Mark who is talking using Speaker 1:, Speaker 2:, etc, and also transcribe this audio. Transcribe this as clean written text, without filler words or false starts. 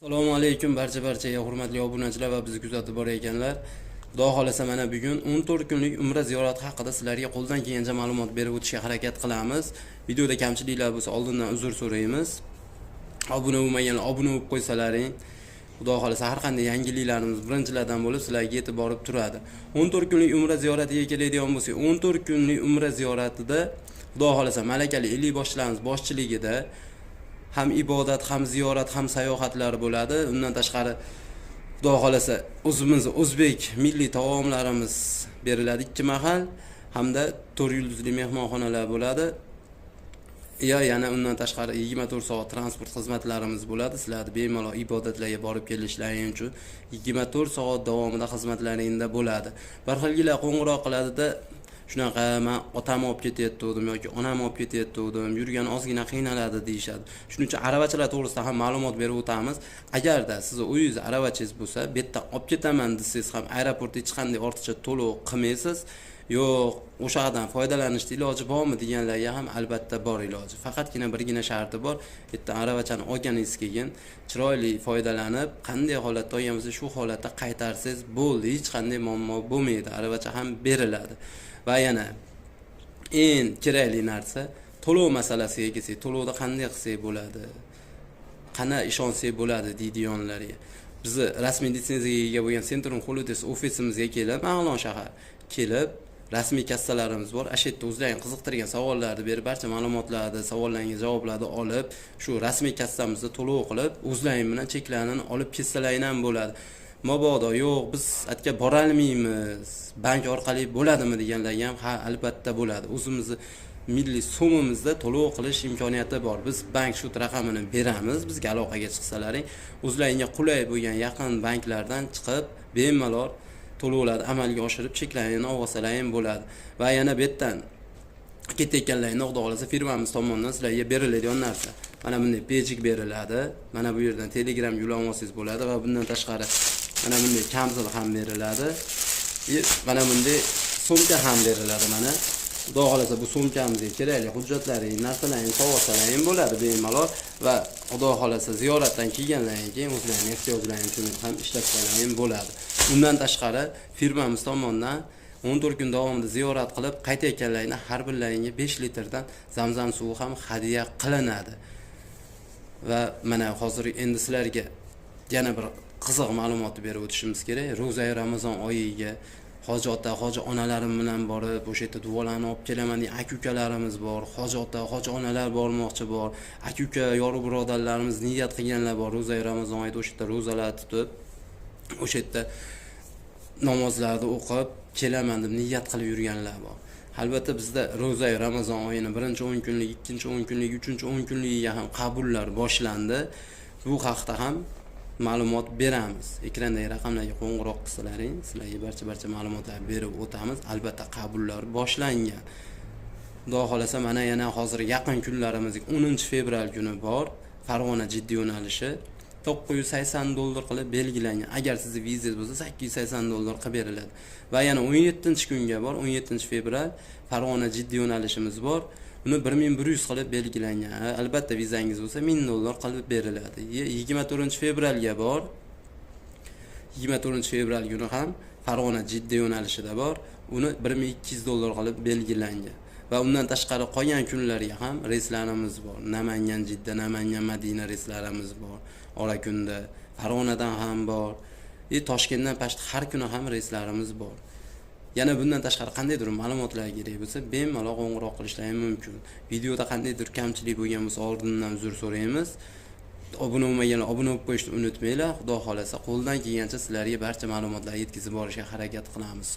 Speaker 1: Assalomu alaykum barchaga hurmatli obunachilar va bizni kuzatib borayotganlar. Xudo xolasa mana bugun 14 kunlik umra ziyorati haqida sizlarga qo'ldan kelgancha ma'lumot berib o'tishga harakat qilamiz. Videoda kamchiliklar bo'lsa oldindan uzr so'raymiz. Obuna bo'lmaganlar obuna bo'lib qo'ysalaring. Xudo xolasa har qanday yangiliklarimiz birinchilardan bo'lib sizlarga yetib borib turadi. 14 kunlik umra ziyoratiga keladigan bo'lsak, 14 kunlik umra ziyoratida Xudo xolasa malakali ellikboshchilarimiz boshchiligida ham ibodat, ham ziyorat, ham sayohatlar bo'ladi. Undan tashqari Xudo xolasa o'zimiz o'zbek milliy taomlarimiz beriladi 2 mahal hamda 4 yulduzli mehmonxonalar bo'ladi. Yana undan tashqari 24 soat transport xizmatlarimiz bo'ladi. Sizlarni bemalol ibodatlarga borib kelishlaring uchun 24 soat davomida xizmatlaringizda bo'ladi. Bir xilgilar qo'ng'iroq qiladi-da, shunaqa men otamni olib ketayotgandim yoki onamni olib ketayotgandim, yurgan ozgina qiynaladi deyshadi. Shuning uchun aravachalar to'g'risida ham ma'lumot berib o'tamiz. Agarda siz uyingiz aravachangiz bo'lsa, bu yerdan olib ketaman desangiz ham aeroportda hech qanday ortiqcha to'lov qilmaysiz. Yo'q, o'shadan foydalanishning iloji bormi deganlarga ham albatta bor iloji. Faqatgina birgina sharti bor. Yerdan aravachani olganingiz keyin chiroyli foydalanib, qanday holatda olgan bo'lsa shu holatda qaytarsangiz bo'ldi. Hech qanday muammo bo'lmaydi. Aravacha ham beriladi. Va yana eng kerakli narsa to'lov masalasiga kelsak, to'lovda qanday qilsak bo'ladi? Qana ishonsak bo'ladi deydiganlarga. Bizni rasmiy litsenziyaga ega bo'lgan Centrum Holidays ofisimizga kelib, Ma'lon shahar kelib, rasmiy kassalarimiz bor. Ashitda o'zlaring qiziqtirgan savollarni berib, barcha ma'lumotlarni, savollarga javoblarni olib, shu rasmiy kassamizda to'lov qilib, o'zlaring bilan cheklanini olib ketsalaring ham bo'ladi. Mabodo yo'q, biz atga bora olmaymiz, bank orqali bo'ladimi deganlarga ham ha, albatta bo'ladi. O'zimizni milliy so'mimizda to'lov qilish imkoniyati bor. Biz bank shut raqamini beramiz, bizga aloqaga chiqsalaring, o'zlaringga qulay bo'lgan yaqin banklardan chiqib, bemalol to'lovlarni amalga oshirib cheklarini olsalaring bo'ladi. Va yana bu yerdan ketayotganlaringni Xudo xolasa firmamiz tomonidan sizlarga beriladigan narsa. Mana bunday pejik beriladi. Mana bu yerdan Telegram yo'llanma olsangiz bo'ladi va bundan tashqari mana bunday kamzil ham beriladi. Mana bunday sumka ham beriladi. Mana Xudo xolasa bu sumkamizga kerakli hujjatlaringiz, narsalaringiz sovg'asalaring bo'ladi bemalol va Xudo xolasa ziyoratdan kelgandan keyin o'zlaringiz ehtiyojlaringiz uchun ham ishlatsanlaring bo'ladi. Undan tashqari firmamiz tomonidan 14 kun davomida ziyorat qilib qaytayotganlarga har birlaringga 5 litrdan Zamzam suvi ham hadya qilinadi. Va mana hozir endi sizlarga yana bir qiziq ma'lumotni berib o'tishimiz kerak. Ro'za-oy Ramazon oyiga hoji ota, hoji onalarim bilan borib, o'sha yerda duolarni olib kelaman degan aka-ukalarimiz bor. Hoji ota, hoji onalar bormoqchi bor. Aka-uka, yoru birodarlarimiz niyat qilganlar bor. Ro'za-oy Ramazon oyida o'sha yerda ro'zalar tutib, o'sha yerda namozlarni o'qib kelaman deb niyat qilib yurganlar bor. Albatta bizda ro'za-oy Ramazon oyining 10 kunlik, 10 kunlik, 10 kunligiga ham qabullar boshlandi. Bu haqda ham ma'lumot beramiz. Ekrandagi raqamlarga qo'ng'iroq qilsalaring, sizlarga barcha ma'lumotlar berib o'tamiz. Albatta qabullar boshlangan. Xudo xolasa mana yana hozir yaqin kunlarimizga 10 fevral kuni bor. Farg'ona Jiddiy yo'nalishi $980 qilib belgilangan. Agar sizning vizangiz bo'lsa $880 qilib beriladi. Va yana 17-kunga bor, 17 fevral Farg'ona Jiddiy yo'nalishimiz bor. Uni 1100 qilib belgilangan. Albatta vizangiz bo'lsa $1000 qilib beriladi. 24-fevralga bor. 24-fevral kuni ham Farg'ona Jiddiy yo'nalishida bor. Uni $1200 qilib belgilangan. Va undan tashqari qolgan kunlarga ham reyslarimiz bor. Namangan Jidda, Namangan Madina reyslarimiz bor. Orakunda, Farg'onadan ham bor. Toshkentdan past har kuni ham reyslarimiz bor. Yana bundan tashqari qandaydir ma'lumotlar kerak bo'lsa, bemalol qo'ng'iroq qilishlaring mumkin. Videoda qandaydir kamchilik bo'lgan bo'lsa, oldindan uzr so'raymiz. Obuna bo'lmaganlar obuna bo'lib qo'yishni unutmanglar. Xudo xolasa qo'ldan kelgancha sizlarga barcha ma'lumotlarni yetkazib borishga harakat qilamiz.